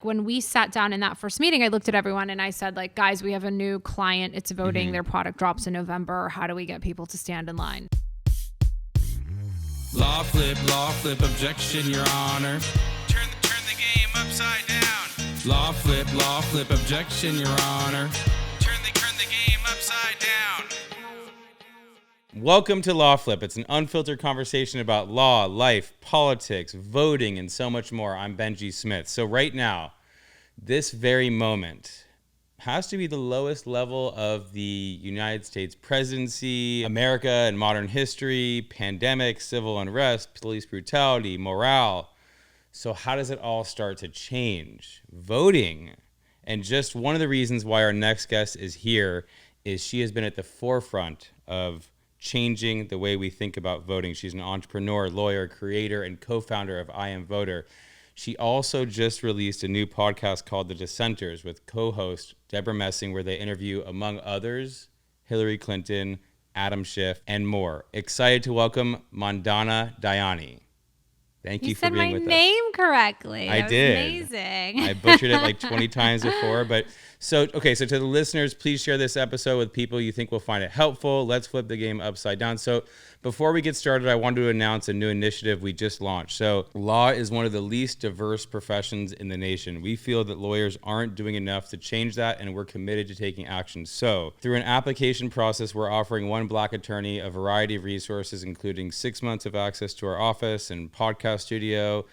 When we sat down in that first meeting, I looked at everyone and I said, like, guys, we have a new client. It's voting. Their product drops in November. How do we get people to stand in line? LawFlip, objection, Your Honor. Turn the game upside down. LawFlip, objection, Your Honor. Turn the game upside down. Welcome to LawFlip. It's an unfiltered conversation about law, life, politics, voting, and so much more. I'm Benjy Smith. So right now, this very moment has to be the lowest level of the United States presidency, America and modern history, pandemic, civil unrest, police brutality, morale. So how does it all start to change? Voting. And just one of the reasons why our next guest is here is she has been at the forefront of changing the way we think about voting. She's an entrepreneur, lawyer, creator, and co-founder of I Am Voter. She also just released a new podcast called The Dissenters with co-host Debra Messing, where they interview, among others, Hillary Clinton, Adam Schiff, and more. Excited to welcome Mandana Dayani. Thank you for being with us. You said my name correctly. I That was did. amazing. I butchered it like 20 times before, but so to the listeners, please share this episode with people you think will find it helpful. Let's flip the game upside down. So before we get started, I wanted to announce a new initiative we just launched. So law is one of the least diverse professions in the nation. We feel that lawyers aren't doing enough to change that, and we're committed to taking action. So through an application process, we're offering one Black attorney a variety of resources, including 6 months of access to our office and podcast studio,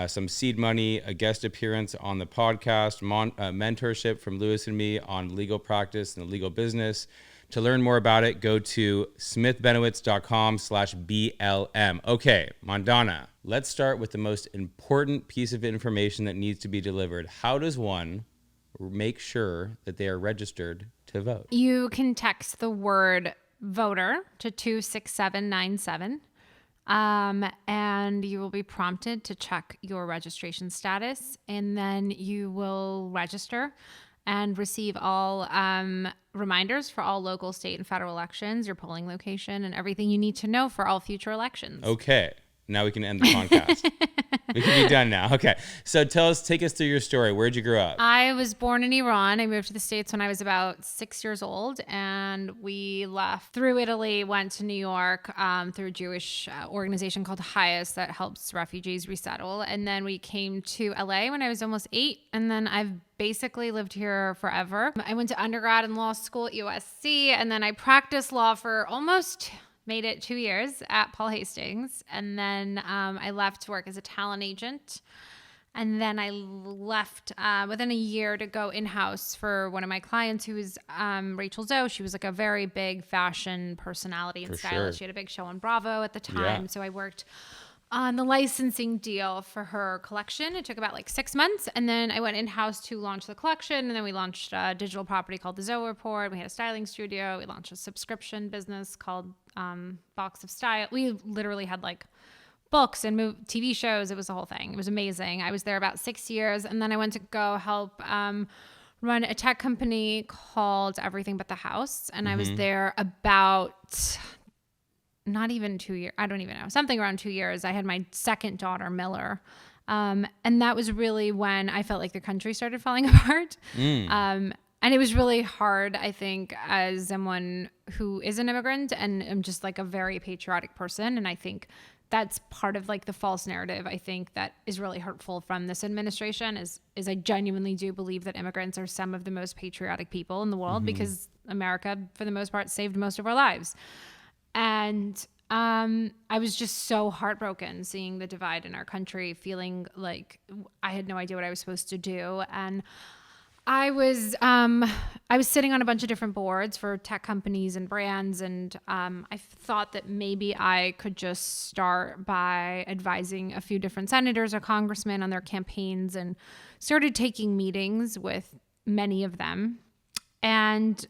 some seed money, a guest appearance on the podcast, mentorship from Lewis and me on legal practice and the legal business. To learn more about it, go to smithbenowitz.com/BLM. Okay, Mandana, let's start with the most important piece of information that needs to be delivered. How does one make sure that they are registered to vote? You can text the word voter to 26797. And you will be prompted to check your registration status, and then you will register and receive all reminders for all local, state, and federal elections, your polling location, and everything you need to know for all future elections. Okay. Now we can end the podcast. We can be done now. Okay. So take us through your story. Where'd you grow up? I was born in Iran. I moved to the States when I was about 6 years old, and we left through Italy, went to New York through a Jewish organization called HIAS that helps refugees resettle. And then we came to LA when I was almost 8, and then I've basically lived here forever. I went to undergrad and law school at USC, and then I practiced law for made it 2 years at Paul Hastings. And then I left to work as a talent agent. And then I left within a year to go in-house for one of my clients, who was Rachel Zoe. She was like a very big fashion personality and stylist. Sure. She had a big show on Bravo at the time. Yeah. So I worked on the licensing deal for her collection. It took about like 6 months. And then I went in-house to launch the collection. And then we launched a digital property called The Zoe Report. We had a styling studio. We launched a subscription business called Box of Style. We literally had like books and TV shows. It was the whole thing. It was amazing. I was there about 6 years. And then I went to go help run a tech company called Everything But the House. And I was there about not even 2 years. I don't even know. Something around 2 years. I had my second daughter, Miller. And that was really when I felt like the country started falling apart. And it was really hard, I think, as someone who is an immigrant and I'm just like a very patriotic person. And I think that's part of like the false narrative, I think, that is really hurtful from this administration is I genuinely do believe that immigrants are some of the most patriotic people in the world because America, for the most part, saved most of our lives. And I was just so heartbroken seeing the divide in our country, feeling like I had no idea what I was supposed to do. And I was sitting on a bunch of different boards for tech companies and brands, and I thought that maybe I could just start by advising a few different senators or congressmen on their campaigns, and started taking meetings with many of them. And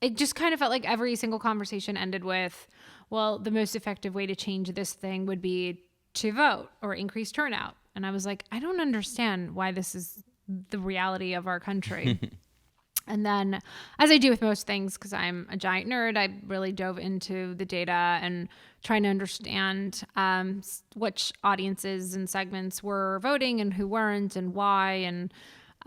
it just kind of felt like every single conversation ended with, well, the most effective way to change this thing would be to vote or increase turnout. And I was like, I don't understand why this is the reality of our country. And then, as I do with most things, because I'm a giant nerd, I really dove into the data and trying to understand which audiences and segments were voting and who weren't and why. And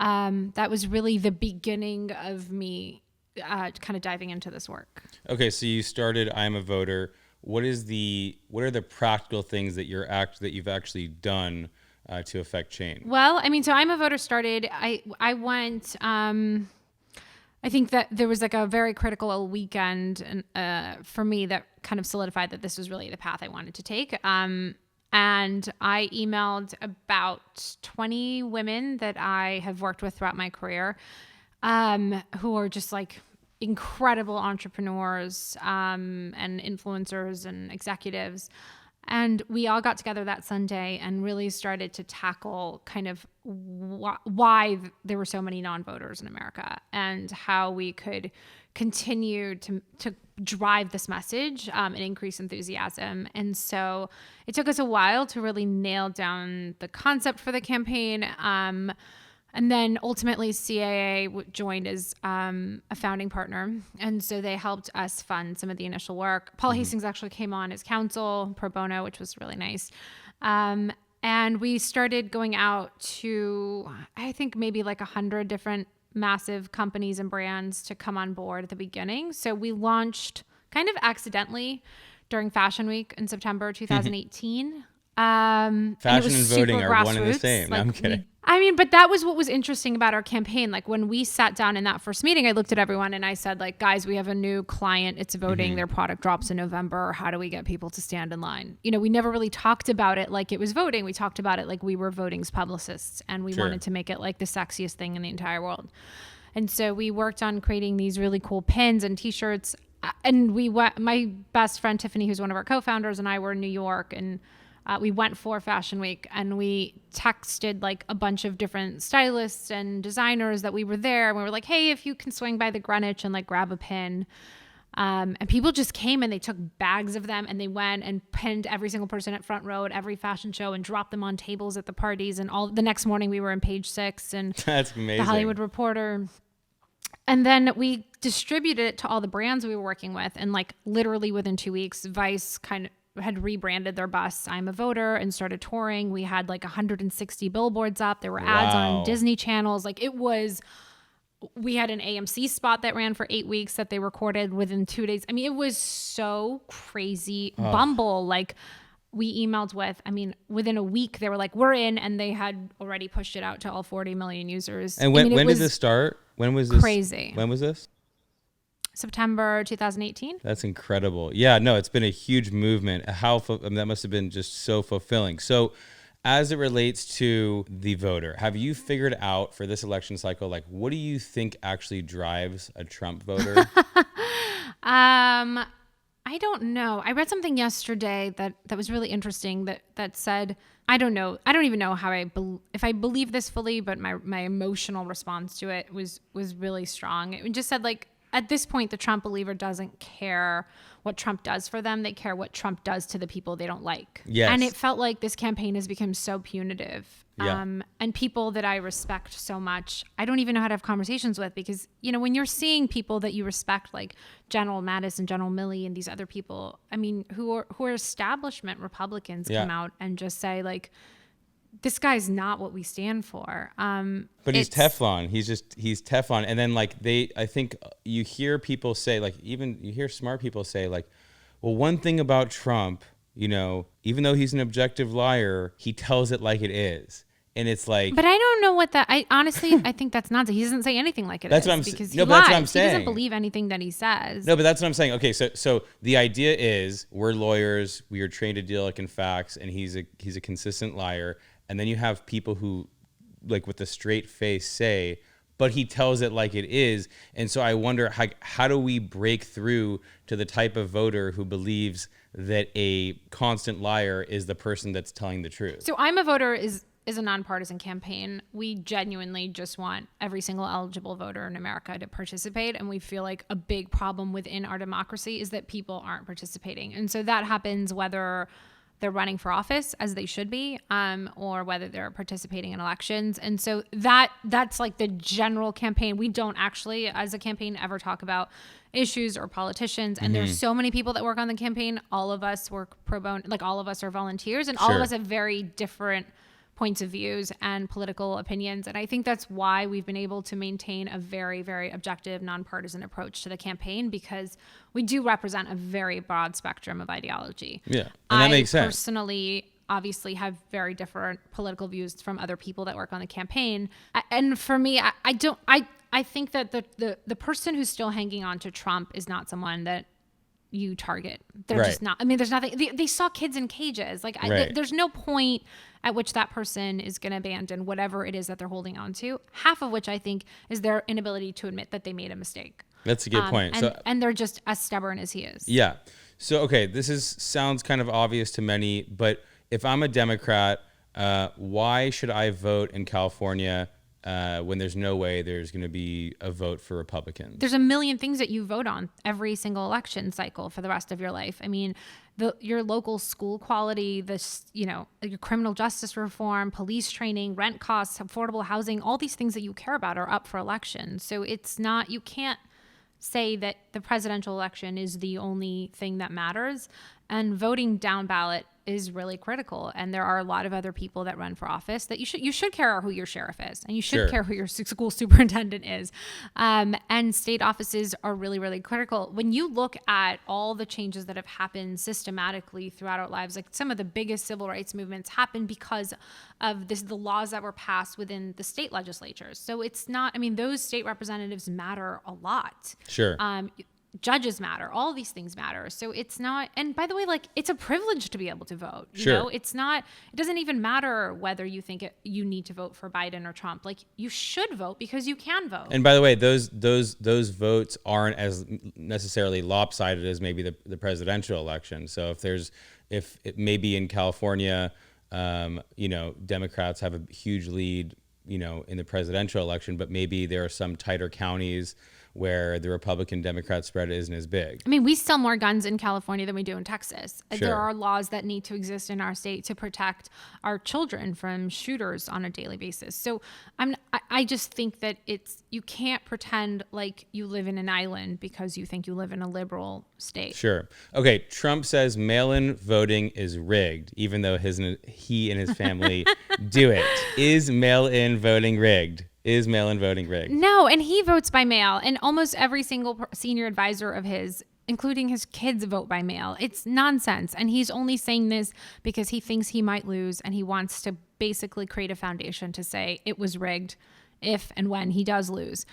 that was really the beginning of me kind of diving into this work. Okay, so you started I'm a Voter. What are the practical things that you've actually done to affect change? Well, I mean, so I'm a Voter started. I went. I think that there was like a very critical weekend for me that kind of solidified that this was really the path I wanted to take. And I emailed about 20 women that I have worked with throughout my career, who are just like incredible entrepreneurs and influencers and executives. And we all got together that Sunday and really started to tackle kind of why there were so many non-voters in America and how we could continue to drive this message and increase enthusiasm. And so it took us a while to really nail down the concept for the campaign. And then ultimately CAA joined as a founding partner. And so they helped us fund some of the initial work. Paul Hastings actually came on as counsel pro bono, which was really nice. And we started going out to, I think maybe like 100 different massive companies and brands to come on board at the beginning. So we launched kind of accidentally during Fashion Week in September 2018. Fashion and voting are one and the same. No, I'm kidding. But that was what was interesting about our campaign. Like when we sat down in that first meeting, I looked at everyone and I said, like, guys, we have a new client. It's voting. Their product drops in November. How do we get people to stand in line? You know, we never really talked about it like it was voting. We talked about it like we were voting's publicists, and we wanted to make it like the sexiest thing in the entire world. And so we worked on creating these really cool pins and T-shirts. And my best friend Tiffany, who's one of our co-founders, and I were in New York, and we went for Fashion Week, and we texted like a bunch of different stylists and designers that we were there. And we were like, hey, if you can swing by the Greenwich and like grab a pin. And people just came and they took bags of them and they went and pinned every single person at front row at every fashion show and dropped them on tables at the parties. And the next morning we were in Page 6 and That's amazing. The Hollywood Reporter. And then we distributed it to all the brands we were working with. And like literally within 2 weeks, Vice kind of had rebranded their bus I'm a Voter and started touring. We had like 160 billboards up. There were ads on Disney channels. Like we had an AMC spot that ran for 8 weeks that they recorded within 2 days. I mean, it was so crazy. Bumble, like we emailed with, within a week they were like, we're in, and they had already pushed it out to all 40 million users. And when did this start? When was this? Crazy. When was this? September 2018. That's incredible. Yeah, no, it's been a huge movement. That must have been just so fulfilling. So as it relates to the voter, have you figured out for this election cycle, like what do you think actually drives a Trump voter? I don't know. I read something yesterday that was really interesting that said, I don't know. I don't even know how if I believe this fully, but my emotional response to it was really strong. It just said like, at this point, the Trump believer doesn't care what Trump does for them. They care what Trump does to the people they don't like. Yes. And it felt like this campaign has become so punitive. Yeah. And people that I respect so much, I don't even know how to have conversations with, because, you know, when you're seeing people that you respect, like General Mattis and General Milley and these other people, who are establishment Republicans come out and just say like, this guy's not what we stand for. But he's Teflon. He's Teflon. And then like I think you hear people say, like, even you hear smart people say like, well, one thing about Trump, you know, even though he's an objective liar, he tells it like it is. And it's like, but I don't know what that. I honestly, I think that's nonsense. He doesn't say anything like it that's is. What I'm because no, he but that's lies. what I'm saying. He doesn't believe anything that he says. No, but that's what I'm saying. Okay, so the idea is we're lawyers. We are trained to deal like in facts, and he's a consistent liar. And then you have people who, like with a straight face, say, but he tells it like it is. And so I wonder, how do we break through to the type of voter who believes that a constant liar is the person that's telling the truth? So I'm a Voter is a nonpartisan campaign. We genuinely just want every single eligible voter in America to participate. And we feel like a big problem within our democracy is that people aren't participating. And so that happens whether they're running for office, as they should be, or whether they're participating in elections. And so that's like the general campaign. We don't actually, as a campaign, ever talk about issues or politicians. And there's so many people that work on the campaign. All of us work pro bono, like all of us are volunteers, and all of us have very different points of views and political opinions. And I think that's why we've been able to maintain a very, very objective, nonpartisan approach to the campaign, because we do represent a very broad spectrum of ideology. Yeah, and that makes sense. I personally obviously have very different political views from other people that work on the campaign. And for me, I think that the person who's still hanging on to Trump is not someone that you target. They're just not. I mean, there's nothing. They saw kids in cages. Like, there's no point at which that person is going to abandon whatever it is that they're holding on to. Half of which I think is their inability to admit that they made a mistake. That's a good point. And they're just as stubborn as he is. Yeah. So, okay, sounds kind of obvious to many, but if I'm a Democrat, why should I vote in California when there's no way there's going to be a vote for Republicans? There's a million things that you vote on every single election cycle for the rest of your life. I mean, your local school quality, your criminal justice reform, police training, rent costs, affordable housing, all these things that you care about are up for election. So it's not, you can't say that the presidential election is the only thing that matters. And voting down ballot is really critical. And there are a lot of other people that run for office that you should care who your sheriff is, and you should care who your school superintendent is. And state offices are really, really critical. When you look at all the changes that have happened systematically throughout our lives, like some of the biggest civil rights movements happened because of the laws that were passed within the state legislatures. So it's not, I mean, those state representatives matter a lot. Sure. Judges matter. All these things matter. So it's not, and by the way, like, it's a privilege to be able to vote. You know, it's not, it doesn't even matter whether you think you need to vote for Biden or Trump. Like, you should vote because you can vote. And by the way, those votes aren't as necessarily lopsided as maybe the presidential election. So if it maybe in California, Democrats have a huge lead, in the presidential election, but maybe there are some tighter counties where the Republican-Democrat spread isn't as big. I mean, we sell more guns in California than we do in Texas. There are laws that need to exist in our state to protect our children from shooters on a daily basis. So I just think that you can't pretend like you live in an island because you think you live in a liberal state. Sure. Okay, Trump says mail-in voting is rigged, even though he and his family do it. Is mail-in voting rigged? Is mail-in voting rigged? No, and he votes by mail, and almost every single senior advisor of his, including his kids, vote by mail. It's nonsense, and he's only saying this because he thinks he might lose, and he wants to basically create a foundation to say it was rigged if and when he does lose.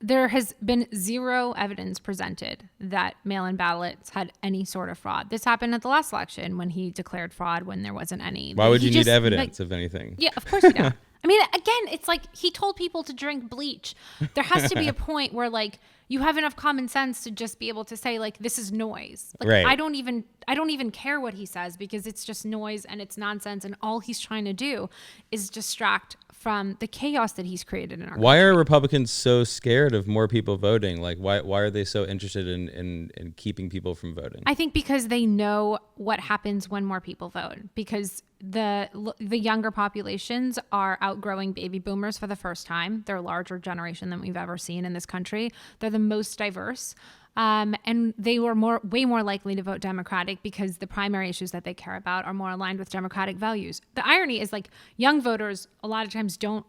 There has been zero evidence presented that mail-in ballots had any sort of fraud. This happened at the last election when he declared fraud when there wasn't any. Why would you need evidence of anything? Yeah, of course you don't. I mean, again, it's like he told people to drink bleach. There has to be a point where, like, you have enough common sense to just be able to say, like, this is noise. Like, right. I don't even care what he says because it's just noise and it's nonsense, and all he's trying to do is distract from the chaos that he's created in our Why country. are Republicans so scared of more people voting? Like, why are they so interested in keeping people from voting? I think because they know what happens when more people vote, because the younger populations are outgrowing baby boomers for the first time. They're a larger generation than we've ever seen in this country. They're the most diverse. And they were way more likely to vote Democratic because the primary issues that they care about are more aligned with Democratic values. The irony is, like, young voters a lot of times don't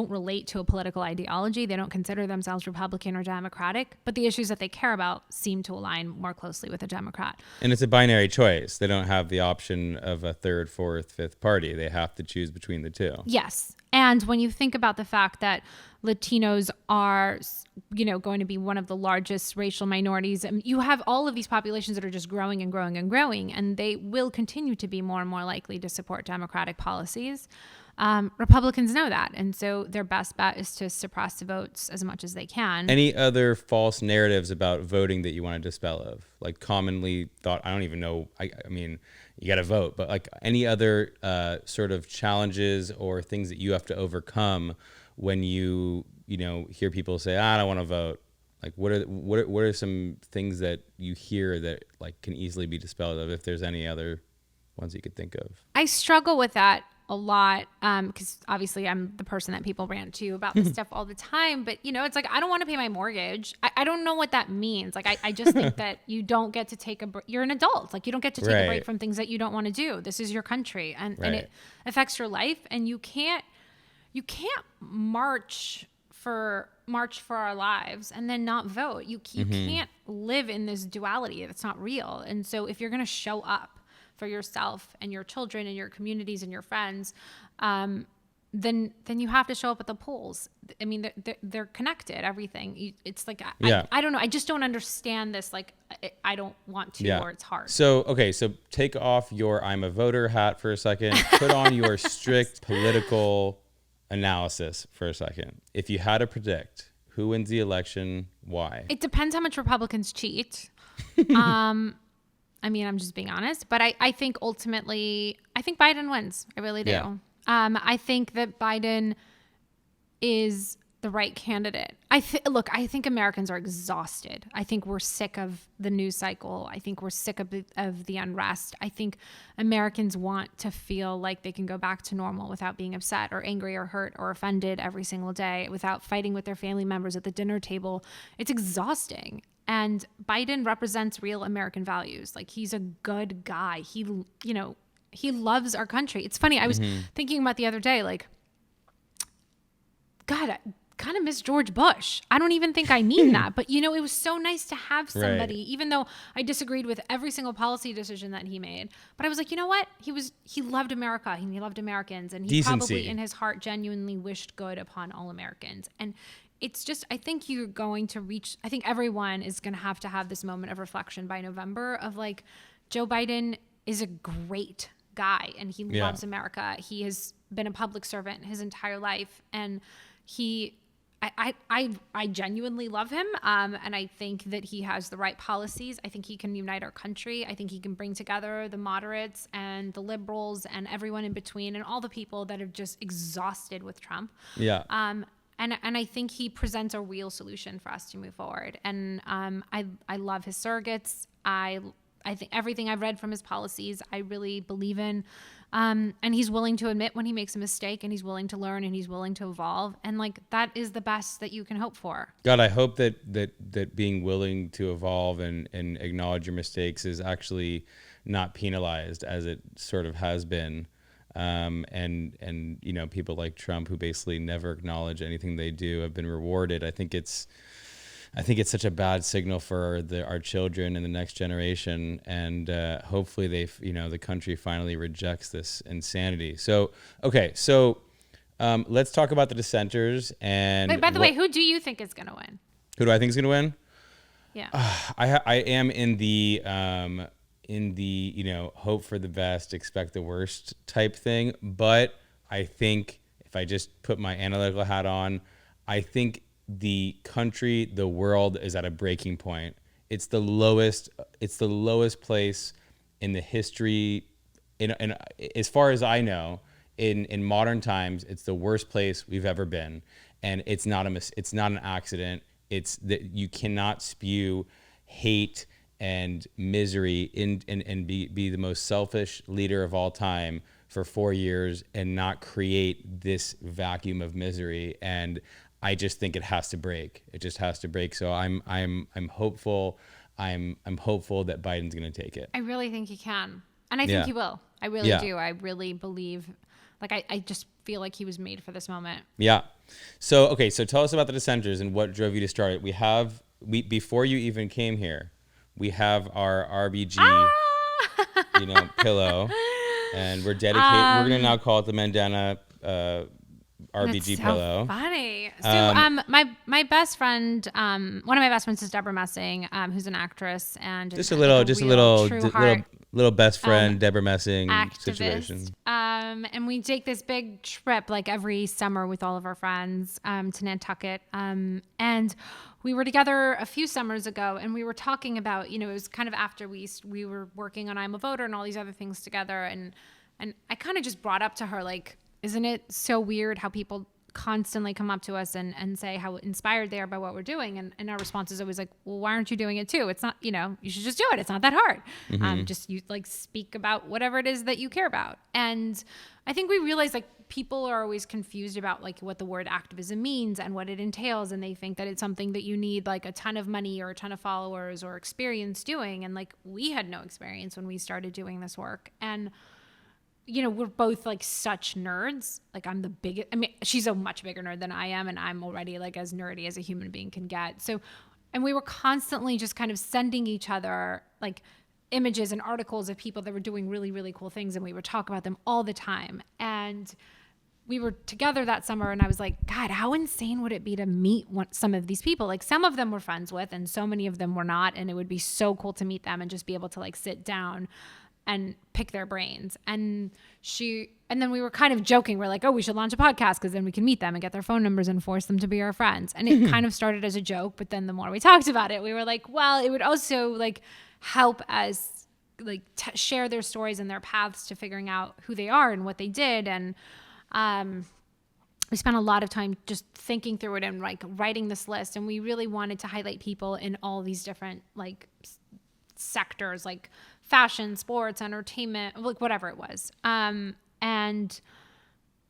relate to a political ideology. They don't consider themselves Republican or Democratic, but the issues that they care about seem to align more closely with a Democrat. And it's a binary choice. They don't have the option of a third, fourth, fifth party. They have to choose between the two. Yes. And when you think about the fact that Latinos are, going to be one of the largest racial minorities, you have all of these populations that are just growing and growing and growing, and they will continue to be more and more likely to support Democratic policies. Republicans know that, and so their best bet is to suppress the votes as much as they can. Any other false narratives about voting that you want to dispel of? Like, commonly thought, I don't even know, I mean, you got to vote, but like any other sort of challenges or things that you have to overcome when you hear people say, I don't want to vote. Like, what are some things that you hear that, like, can easily be dispelled of, if there's any other ones you could think of? I struggle with that a lot because obviously I'm the person that people rant to about this stuff all the time. But, it's like, I don't want to pay my mortgage. I don't know what that means. Like, I just think that you don't get to take you're an adult. Like, you don't get to take a break from things that you don't want to do. This is your country and it affects your life. And you can't march for our lives and then not vote. You can't live in this duality that's not real. And so if you're going to show up for yourself and your children and your communities and your friends, then you have to show up at the polls. I mean, they're connected, everything. It's like, I don't know. I just don't understand this. Like, I don't want to, or it's hard. So take off your I'm a voter hat for a second. Put on your strict political analysis for a second. If you had to predict who wins the election, why? It depends how much Republicans cheat. I mean, I'm just being honest, but I think ultimately, I think Biden wins. I really do. Yeah. I think that Biden is the right candidate. I think Americans are exhausted. I think we're sick of the news cycle. I think we're sick of the unrest. I think Americans want to feel like they can go back to normal without being upset or angry or hurt or offended every single day, without fighting with their family members at the dinner table. It's exhausting. And Biden represents real American values. Like, he's a good guy. He loves our country. It's funny. I was thinking about the other day, like, God, I kind of miss George Bush. I don't even think I mean that, but it was so nice to have somebody, even though I disagreed with every single policy decision that he made. But I was like, you know what? He loved America and he loved Americans, and he probably in his heart genuinely wished good upon all Americans. And it's just, I think I think everyone is going to have this moment of reflection by November of like, Joe Biden is a great guy and he loves America. He has been a public servant his entire life, and I genuinely love him. And I think that he has the right policies. I think he can unite our country. I think he can bring together the moderates and the liberals and everyone in between and all the people that are just exhausted with Trump. Yeah. And I think he presents a real solution for us to move forward. And I love his surrogates. I think everything I've read from his policies, I really believe in. And he's willing to admit when he makes a mistake, and he's willing to learn, and he's willing to evolve. And like, that is the best that you can hope for. God, I hope that being willing to evolve and acknowledge your mistakes is actually not penalized as it sort of has been. And people like Trump, who basically never acknowledge anything they do, have been rewarded. I think it's such a bad signal for our children and the next generation. And hopefully the country finally rejects this insanity. So, let's talk about the dissenters. And wait, by the way, who do you think is going to win? Who do I think is going to win? Yeah. I am in the hope for the best, expect the worst type thing. But I think if I just put my analytical hat on, I think the country, the world is at a breaking point. It's the lowest place in the history, in as far as I know, in modern times. It's the worst place we've ever been, and it's not an accident. It's that you cannot spew hate and misery and be the most selfish leader of all time for 4 years and not create this vacuum of misery. And I just think it has to break. It just has to break. So I'm hopeful. I'm hopeful that Biden's going to take it. I really think he can, and I think he will. I really do. I really believe. Like, I just feel like he was made for this moment. Yeah. So tell us about the dissenters and what drove you to start it. Before you even came here, we have our RBG, pillow, and we're dedicated. We're gonna now call it the Mandana RBG pillow. Funny. So my best friend, one of my best friends is Debra Messing, who's an actress and just a little best friend Debra Messing activist. Situation. And we take this big trip like every summer with all of our friends to Nantucket. And we were together a few summers ago, and we were talking about, it was kind of after we were working on I'm a Voter and all these other things together, and I kind of just brought up to her, like, isn't it so weird how people constantly come up to us and say how inspired they are by what we're doing. And our response is always like, well, why aren't you doing it too? It's not, you should just do it. It's not that hard. Just you like speak about whatever it is that you care about. And I think we realize like people are always confused about like what the word activism means and what it entails. And they think that it's something that you need like a ton of money or a ton of followers or experience doing. And like we had no experience when we started doing this work. And we're both like such nerds. Like I'm the biggest, she's a much bigger nerd than I am. And I'm already like as nerdy as a human being can get. So, and we were constantly just kind of sending each other like images and articles of people that were doing really, really cool things. And we would talk about them all the time. And we were together that summer and I was like, God, how insane would it be to meet some of these people? Like some of them we're friends with and so many of them were not. And it would be so cool to meet them and just be able to like sit down and pick their brains. And then we were kind of joking. We're like, oh, we should launch a podcast because then we can meet them and get their phone numbers and force them to be our friends. And it kind of started as a joke, but then the more we talked about it, we were like, well, it would also like help us like share their stories and their paths to figuring out who they are and what they did. And we spent a lot of time just thinking through it and like writing this list. And we really wanted to highlight people in all these different like sectors, like fashion, sports, entertainment, like whatever it was. And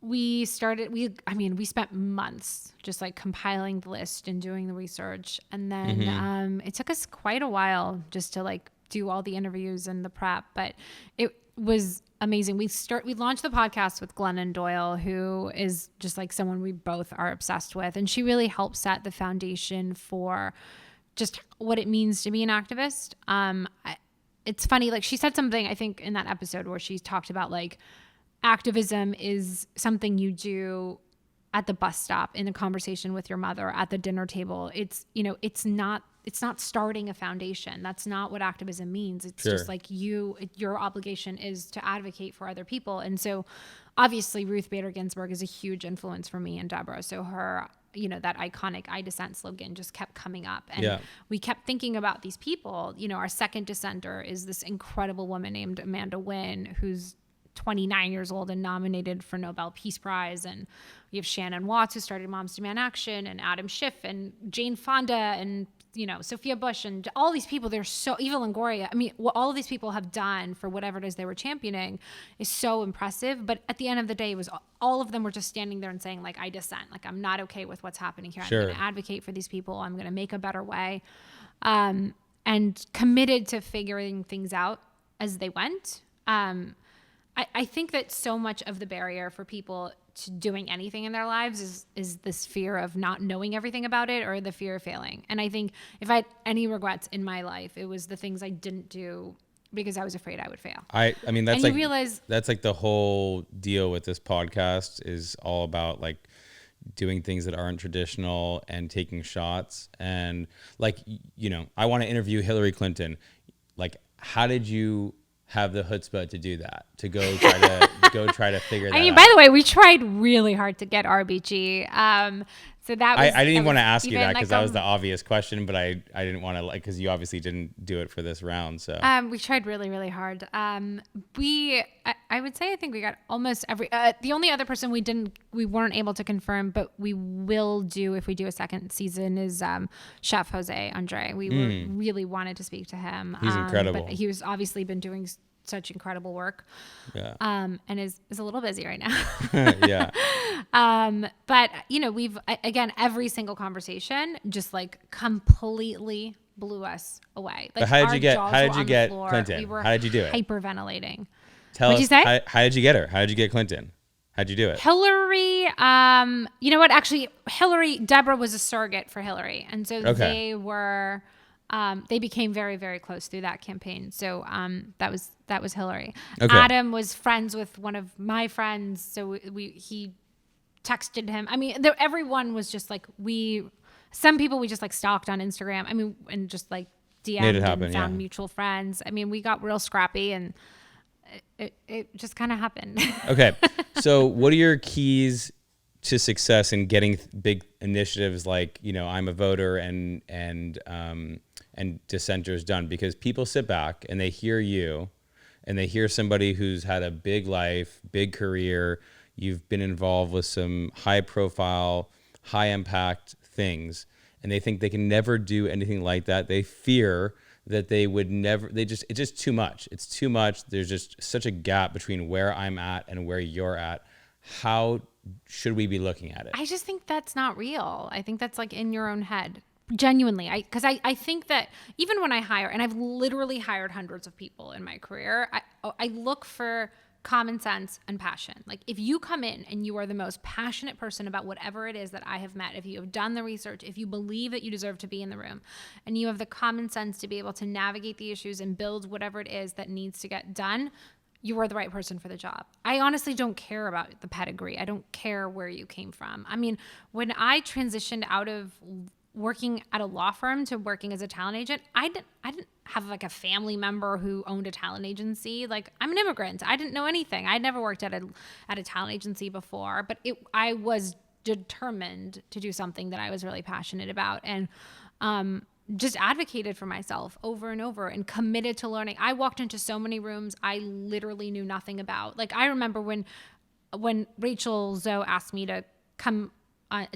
we spent months just like compiling the list and doing the research. And then it took us quite a while just to like do all the interviews and the prep, but it was amazing. We launched the podcast with Glennon Doyle, who is just like someone we both are obsessed with. And she really helped set the foundation for just what it means to be an activist. It's funny, like she said something, I think in that episode where she talked about like activism is something you do at the bus stop, in a conversation with your mother, at the dinner table. It's, it's not starting a foundation. That's not what activism means. It's just like your obligation is to advocate for other people. And so obviously Ruth Bader Ginsburg is a huge influence for me and Debra. So her, that iconic I dissent slogan just kept coming up. And we kept thinking about these people. Our second dissenter is this incredible woman named Amanda Wynn, who's 29 years old and nominated for Nobel Peace Prize. And we have Shannon Watts, who started Moms Demand Action, and Adam Schiff and Jane Fonda and, Sophia Bush and all these people. They're so, Eva Longoria. What all of these people have done for whatever it is they were championing is so impressive. But at the end of the day, it was all of them were just standing there and saying like, I dissent. Like, I'm not okay with what's happening here. I'm going to advocate for these people. I'm going to make a better way. And committed to figuring things out as they went. I think that so much of the barrier for people to doing anything in their lives is this fear of not knowing everything about it, or the fear of failing. And I think if I had any regrets in my life, it was the things I didn't do because I was afraid I would fail. That's like the whole deal with this podcast is all about like doing things that aren't traditional and taking shots. And like, I want to interview Hillary Clinton. Like, how did you have the chutzpah to do that, to go try to figure that out? By the way, we tried really hard to get RBG. So that was, I didn't even want to ask you that because that was the obvious question, but I didn't want to, like, because you obviously didn't do it for this round. So we tried really, really hard. I would say I think we got almost every. The only other person we weren't able to confirm, but we will do if we do a second season is Chef Jose Andre. We really wanted to speak to him. He's incredible. But he was obviously been doing such incredible work. Yeah. And is a little busy right now. Yeah. But we've, again, every single conversation just like completely blew us away. Like, but how did you get Clinton? We were how did you do it? Hyperventilating. What'd you say? How did you get her? How did you get Clinton? How'd you do it? Hillary, you know what? Actually, Debra was a surrogate for Hillary. And so they were, they became very, very close through that campaign. So that was Hillary. Okay. Adam was friends with one of my friends. So he texted him. Everyone was just like, some people we just like stalked on Instagram. And just like DM'd and found mutual friends. We got real scrappy and it just kind of happened. Okay. So what are your keys to success in getting big initiatives like, I'm a voter and dissenters done? Because people sit back and they hear you and they hear somebody who's had a big life, big career, You've been involved with some high profile, high impact things, and they think they can never do anything like that. They fear that they would never, it's just too much. It's too much. There's just such a gap between where I'm at and where you're at. How should we be looking at it? I just think that's not real. I think that's like in your own head. Genuinely. Because I think that even when I hire, and I've literally hired hundreds of people in my career, I look for common sense and passion. Like if you come in and you are the most passionate person about whatever it is that I have met, if you have done the research, if you believe that you deserve to be in the room, and you have the common sense to be able to navigate the issues and build whatever it is that needs to get done, you are the right person for the job. I honestly don't care about the pedigree. I don't care where you came from. I mean, when I transitioned out of working at a law firm to working as a talent agent, I didn't have like a family member who owned a talent agency. Like I'm an immigrant. I didn't know anything. I'd never worked at a talent agency before, but I was determined to do something that I was really passionate about, and just advocated for myself over and over and committed to learning. I walked into so many rooms I literally knew nothing about. Like I remember when Rachel Zoe asked me to come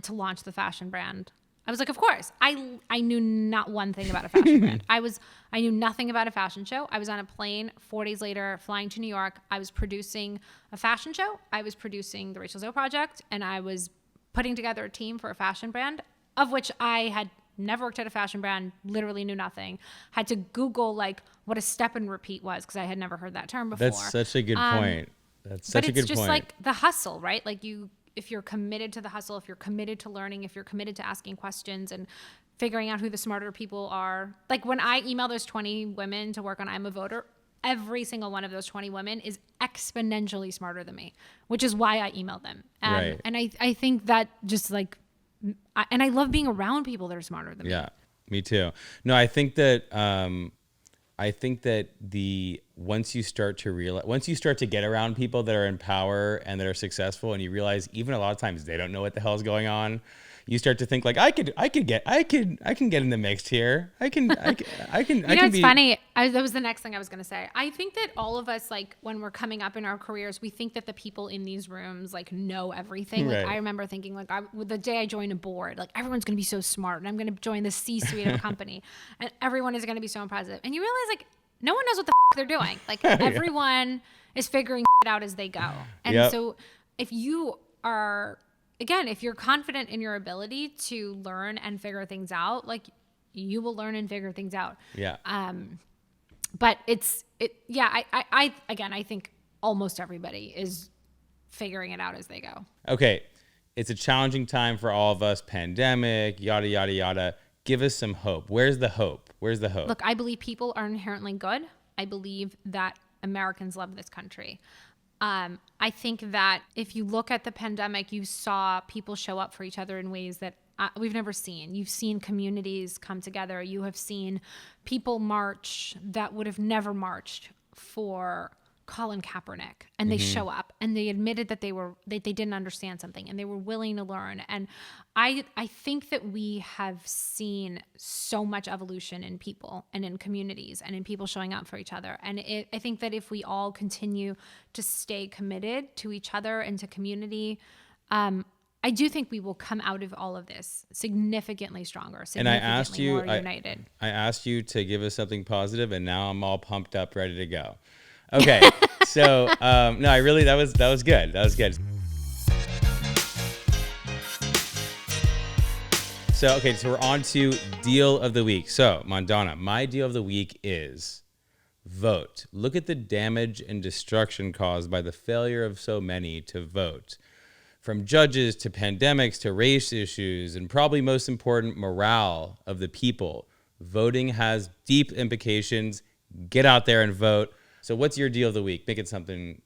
to launch the fashion brand, I was like, of course. I knew not one thing about a fashion brand. I knew nothing about a fashion show. I was on a plane 4 days later, flying to New York. I was producing a fashion show. I was producing the Rachel Zoe project, and I was putting together a team for a fashion brand, of which I had never worked at a fashion brand, literally knew nothing. Had to Google like what a step and repeat was, because I had never heard that term before. That's such a good point. That's such a good point. But it's just like the hustle, right? Like if you're committed to the hustle, if you're committed to learning, if you're committed to asking questions and figuring out who the smarter people are. Like when I email those 20 women to work on I'm a Voter, every single one of those 20 women is exponentially smarter than me, which is why I emailed them. Right. And I think that just like, and I love being around people that are smarter than me. Yeah, me too. No, I think that once you start to get around people that are in power and that are successful, and you realize even a lot of times they don't know what the hell is going on, you start to think like I can get in the mix here. I can. It's funny. That was the next thing I was going to say. I think that all of us, like when we're coming up in our careers, we think that the people in these rooms like know everything. Right. Like I remember thinking like the day I joined a board, like everyone's going to be so smart, and I'm going to join the C-suite of a company, and everyone is going to be so impressive. And you realize like no one knows what the they're doing. Like everyone is figuring it out as they go. And so if you are, again, if you're confident in your ability to learn and figure things out, like you will learn and figure things out. Yeah. But I think almost everybody is figuring it out as they go. Okay. It's a challenging time for all of us. Pandemic, yada, yada, yada. Give us some hope. Where's the hope? Look, I believe people are inherently good. I believe that Americans love this country. I think that if you look at the pandemic, you saw people show up for each other in ways that we've never seen. You've seen communities come together. You have seen people march that would have never marched for Colin Kaepernick, and they show up and they admitted that they didn't understand something and they were willing to learn. And I think that we have seen so much evolution in people and in communities and in people showing up for each other. And I think that if we all continue to stay committed to each other and to community, I do think we will come out of all of this significantly stronger, significantly more united. I asked you to give us something positive, and now I'm all pumped up, ready to go. Okay, so no, that was good. That was good. So we're on to deal of the week. So Mandana, my deal of the week is vote. Look at the damage and destruction caused by the failure of so many to vote. From judges to pandemics to race issues, and probably most important, morale of the people. Voting has deep implications. Get out there and vote. So what's your deal of the week? Make it something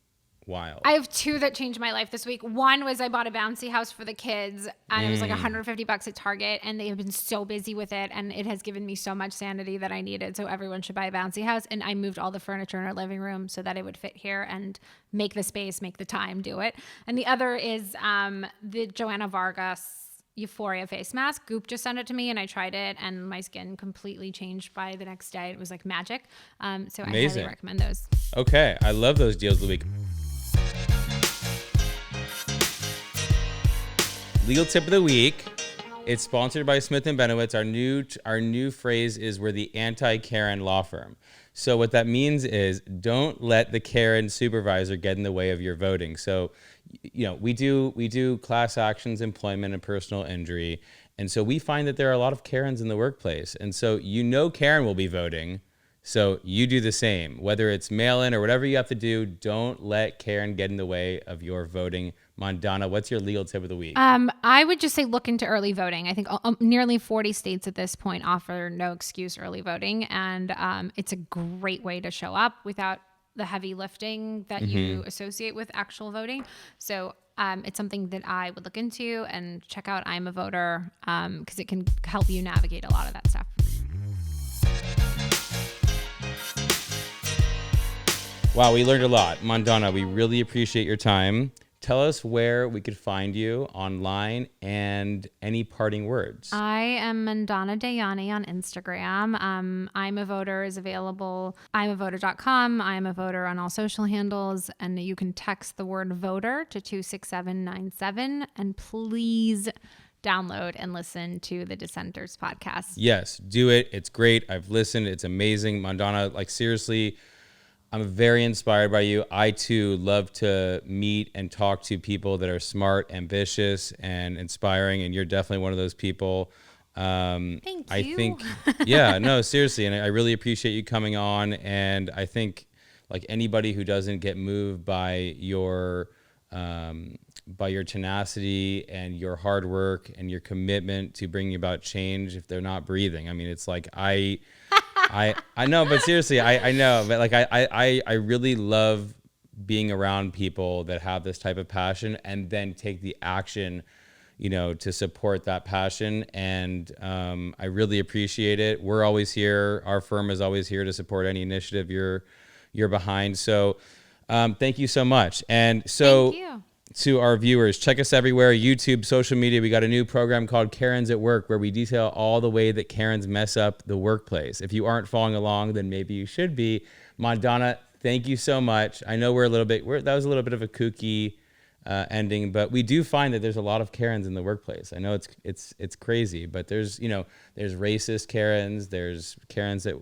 wild. I have two that changed my life this week. One was I bought a bouncy house for the kids, and it was like $150 at Target, and they have been so busy with it, and it has given me so much sanity that I needed. So everyone should buy a bouncy house. And I moved all the furniture in our living room so that it would fit here and make the space, make the time, do it. And the other is the Joanna Vargas Euphoria face mask. Goop just sent it to me, and I tried it, and my skin completely changed by the next day. It was like magic. So I highly recommend those. Okay, I love those deals of the week. Legal tip of the week. It's sponsored by Smith & Benowitz. Our new phrase is we're the anti-Karen law firm. So what that means is don't let the Karen supervisor get in the way of your voting. So, we do class actions, employment, and personal injury. And so we find that there are a lot of Karens in the workplace. And so Karen will be voting. So you do the same. Whether it's mail-in or whatever you have to do, don't let Karen get in the way of your voting. Mandana, what's your legal tip of the week? I would just say look into early voting. I think nearly 40 states at this point offer no excuse early voting. And it's a great way to show up without the heavy lifting that you associate with actual voting. So it's something that I would look into and check out I'm a Voter because it can help you navigate a lot of that stuff. Wow, we learned a lot. Mandana, we really appreciate your time. Tell us where we could find you online and any parting words. I am Mandana Dayani on Instagram. I'm a Voter is available. I'mAVoter.com. I'm a Voter on all social handles. And you can text the word voter to 26797. And please download and listen to the Dissenters podcast. Yes, do it. It's great. I've listened. It's amazing. Mandana, seriously, I'm very inspired by you. I, too, love to meet and talk to people that are smart, ambitious, and inspiring, and you're definitely one of those people. Thank you. I think, yeah, no, seriously, and I really appreciate you coming on, and I think, anybody who doesn't get moved by your tenacity and your hard work and your commitment to bringing about change, if they're not breathing, I mean, it's I know, but seriously, I know, but I really love being around people that have this type of passion and then take the action, to support that passion. And I really appreciate it. We're always here. Our firm is always here to support any initiative you're behind. So thank you so much. And so Thank you. To our viewers, check us everywhere, YouTube, social media. We got a new program called Karens at Work where we detail all the way that Karens mess up the workplace. If you aren't following along, then maybe you should be. Mandana, thank you so much. I know that was a little bit of a kooky ending, but we do find that there's a lot of Karens in the workplace. I know it's crazy, but there's racist Karens, there's Karens that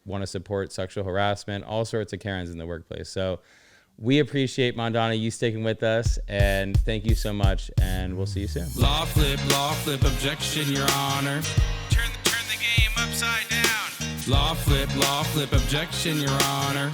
want to support sexual harassment, all sorts of Karens in the workplace. So we appreciate, Mandana, you sticking with us, and thank you so much, and we'll see you soon. LawFlip, objection, Your Honor. Turn the game upside down. LawFlip, objection, Your Honor.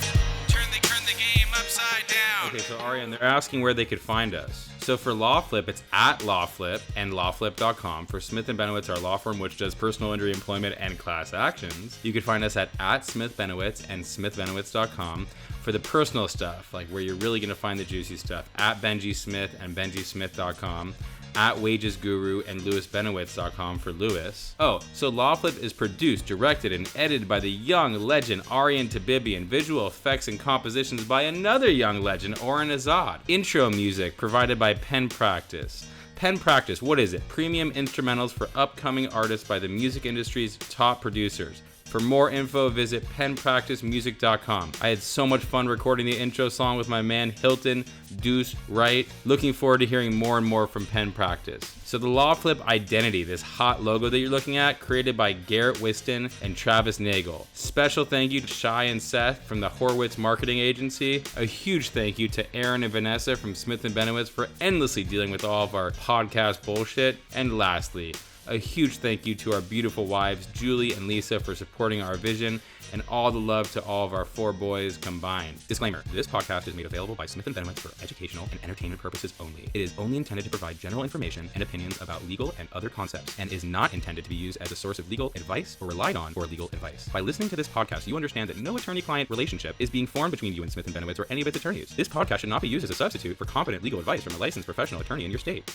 Turn the game upside down. Okay, so Ariane, they're asking where they could find us. So for LawFlip, it's at LawFlip and LawFlip.com. For Smith & Benowitz, our law firm, which does personal injury, employment, and class actions, you can find us at Smith Benowitz and SmithBenowitz.com. For the personal stuff, where you're really going to find the juicy stuff, at Benjy Smith and BenjySmith.com, at Wages Guru and LewisBenowitz.com for Lewis. Oh, so LawFlip is produced, directed, and edited by the young legend Ariane Tabibian. Visual effects and compositions by another young legend, Oren Azad. Intro music provided by Pen Practice. Pen Practice, what is it? Premium instrumentals for upcoming artists by the music industry's top producers. For more info, visit penpracticemusic.com. I had so much fun recording the intro song with my man Hilton Deuce Wright. Looking forward to hearing more and more from Pen Practice. So the LawFlip identity, this hot logo that you're looking at, created by Garrett Whiston and Travis Nagel. Special thank you to Shai and Seth from the Horwitz Marketing Agency. A huge thank you to Aaron and Vanessa from Smith & Benowitz for endlessly dealing with all of our podcast bullshit. And lastly, a huge thank you to our beautiful wives, Julie and Lisa, for supporting our vision, and all the love to all of our 4 boys combined. Disclaimer, this podcast is made available by Smith & Benowitz for educational and entertainment purposes only. It is only intended to provide general information and opinions about legal and other concepts, and is not intended to be used as a source of legal advice or relied on for legal advice. By listening to this podcast, you understand that no attorney-client relationship is being formed between you and Smith & Benowitz or any of its attorneys. This podcast should not be used as a substitute for competent legal advice from a licensed professional attorney in your state.